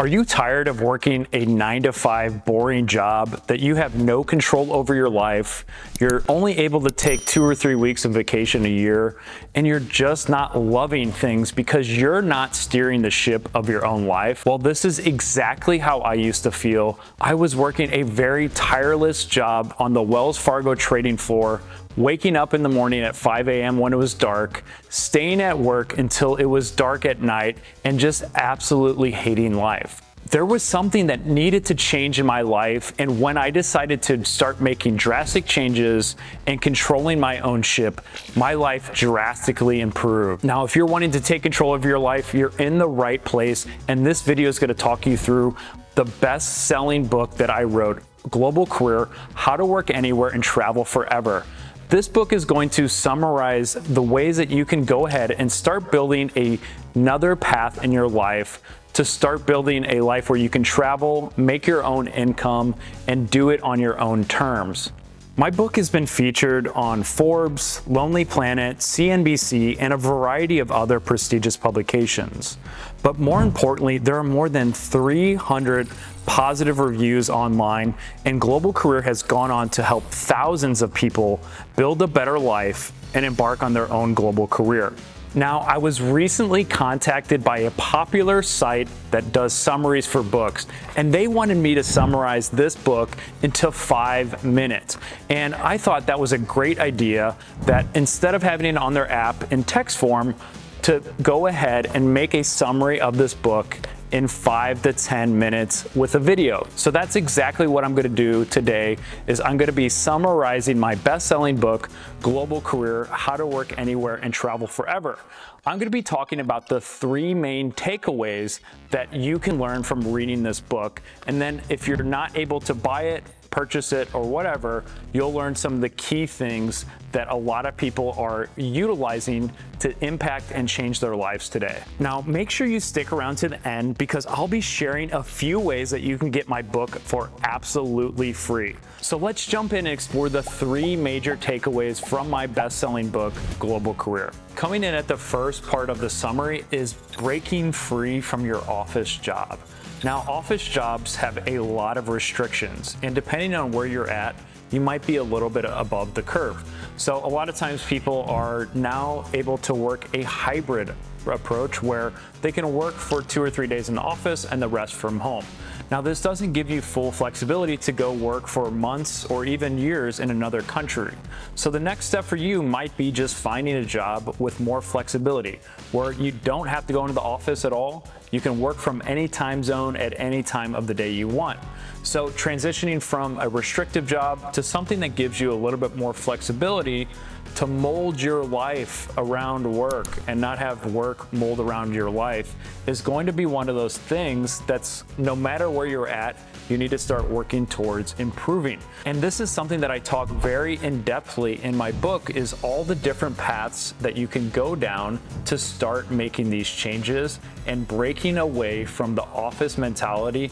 Are you tired of working a 9-to-5 boring job that you have no control over your life? You're only able to take 2 or 3 weeks of vacation a year, and you're just not loving things because you're not steering the ship of your own life? Well, this is exactly how I used to feel. I was working a very tireless job on the Wells Fargo trading floor, waking up in the morning at 5 a.m. when it was dark, staying at work until it was dark at night, and just absolutely hating life. There was something that needed to change in my life, and when I decided to start making drastic changes and controlling my own ship, my life drastically improved. Now, if you're wanting to take control of your life, you're in the right place, and this video is going to talk you through the best-selling book that I wrote, Global Career: How to Work Anywhere and Travel Forever. This book is going to summarize the ways that you can go ahead and start building another path in your life to start building a life where you can travel, make your own income, and do it on your own terms. My book has been featured on Forbes, Lonely Planet, CNBC, and a variety of other prestigious publications. But more importantly, there are more than 300 positive reviews online, and Global Career has gone on to help thousands of people build a better life and embark on their own global career. Now, I was recently contacted by a popular site that does summaries for books, and they wanted me to summarize this book into 5 minutes. And I thought that was a great idea, that instead of having it on their app in text form, to go ahead and make a summary of this book in 5 to 10 minutes with a video. So that's exactly what I'm going to do today. Is I'm going to be summarizing my best-selling book, Global Career: How to Work Anywhere and Travel Forever. I'm going to be talking about the 3 main takeaways that you can learn from reading this book. And then if you're not able to buy it, purchase it, or whatever, you'll learn some of the key things that a lot of people are utilizing to impact and change their lives today. Now, make sure you stick around to the end, because I'll be sharing a few ways that you can get my book for absolutely free. So let's jump in and explore the 3 major takeaways from my best-selling book, Global Career. Coming in at the first part of the summary is breaking free from your office job. Now, office jobs have a lot of restrictions, and depending on where you're at, you might be a little bit above the curve. So a lot of times people are now able to work a hybrid approach where they can work for 2 or 3 days in the office and the rest from home. Now, this doesn't give you full flexibility to go work for months or even years in another country. So the next step for you might be just finding a job with more flexibility, where you don't have to go into the office at all. You can work from any time zone at any time of the day you want. So transitioning from a restrictive job to something that gives you a little bit more flexibility to mold your life around work and not have work mold around your life is going to be one of those things that's, no matter where you're at, you need to start working towards improving. And this is something that I talk very in-depthly in my book, is all the different paths that you can go down to start making these changes and breaking away from the office mentality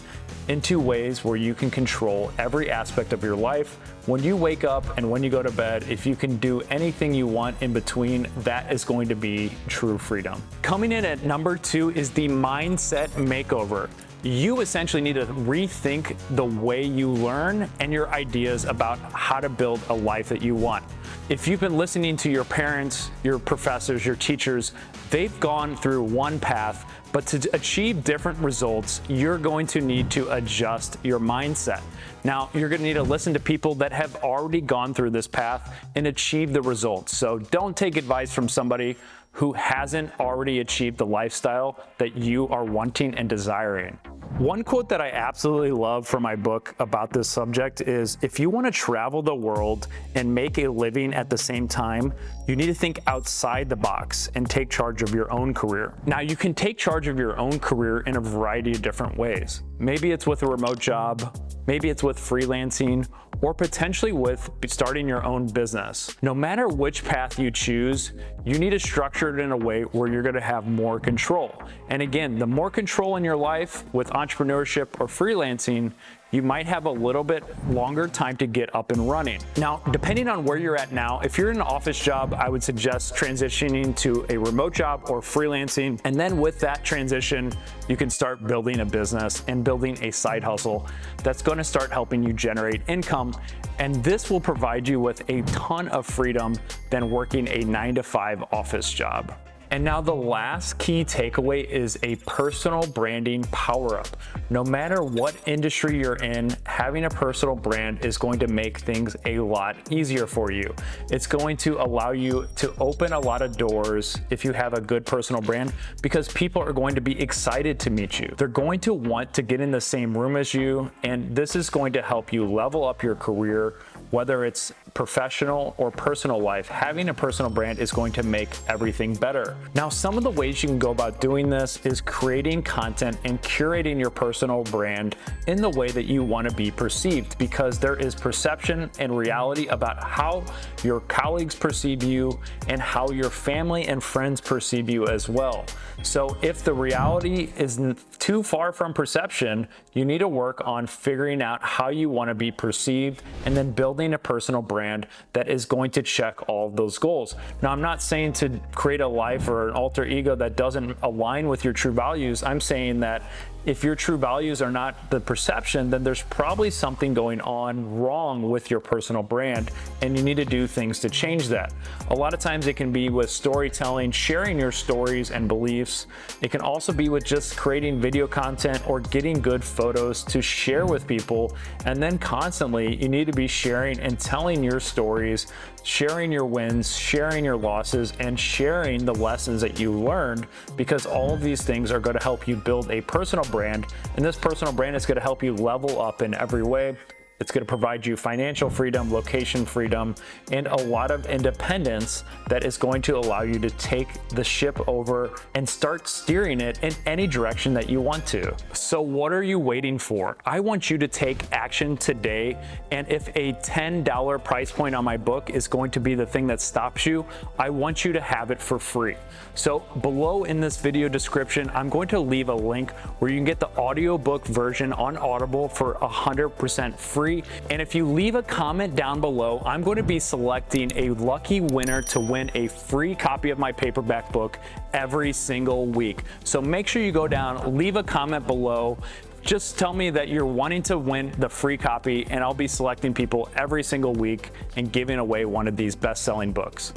into ways where you can control every aspect of your life. When you wake up and when you go to bed, if you can do anything you want in between, that is going to be true freedom. Coming in at number 2 is the mindset makeover. You essentially need to rethink the way you learn and your ideas about how to build a life that you want. If you've been listening to your parents, your professors, your teachers, they've gone through one path, but to achieve different results, you're going to need to adjust your mindset. Now, you're going to need to listen to people that have already gone through this path and achieved the results. So don't take advice from somebody who hasn't already achieved the lifestyle that you are wanting and desiring. One quote that I absolutely love from my book about this subject is, if you want to travel the world and make a living at the same time, you need to think outside the box and take charge of your own career. Now, you can take charge of your own career in a variety of different ways. Maybe it's with a remote job, maybe it's with freelancing, or potentially with starting your own business. No matter which path you choose, you need to structure it in a way where you're going to have more control. And again, the more control in your life with entrepreneurship or freelancing, you might have a little bit longer time to get up and running. Now, depending on where you're at now, if you're in an office job, I would suggest transitioning to a remote job or freelancing. And then with that transition, you can start building a business and building a side hustle that's going to start helping you generate income. And this will provide you with a ton of freedom than working a 9-to-5 office job. And now the last key takeaway is a personal branding power-up. No matter what industry you're in, having a personal brand is going to make things a lot easier for you. It's going to allow you to open a lot of doors if you have a good personal brand, because people are going to be excited to meet you. They're going to want to get in the same room as you, and this is going to help you level up your career, whether it's professional or personal life. Having a personal brand is going to make everything better. Now, some of the ways you can go about doing this is creating content and curating your personal brand in the way that you want to be perceived, because there is perception and reality about how your colleagues perceive you and how your family and friends perceive you as well. So if the reality is too far from perception, you need to work on figuring out how you want to be perceived and then building a personal brand that is going to check all of those goals. Now, I'm not saying to create a life or an alter ego that doesn't align with your true values. I'm saying that if your true values are not the perception, then there's probably something going on wrong with your personal brand, and you need to do things to change that. A lot of times it can be with storytelling, sharing your stories and beliefs. It can also be with just creating video content or getting good photos to share with people. And then constantly you need to be sharing and telling your stories, sharing your wins, sharing your losses, and sharing the lessons that you learned, because all of these things are going to help you build a personal brand, and this personal brand is going to help you level up in every way. It's going to provide you financial freedom, location freedom, and a lot of independence that is going to allow you to take the ship over and start steering it in any direction that you want to. So what are you waiting for? I want you to take action today. And if a $10 price point on my book is going to be the thing that stops you, I want you to have it for free. So below in this video description, I'm going to leave a link where you can get the audiobook version on Audible for 100% free. And if you leave a comment down below, I'm going to be selecting a lucky winner to win a free copy of my paperback book every single week. So make sure you go down, leave a comment below. Just tell me that you're wanting to win the free copy, and I'll be selecting people every single week and giving away one of these best-selling books.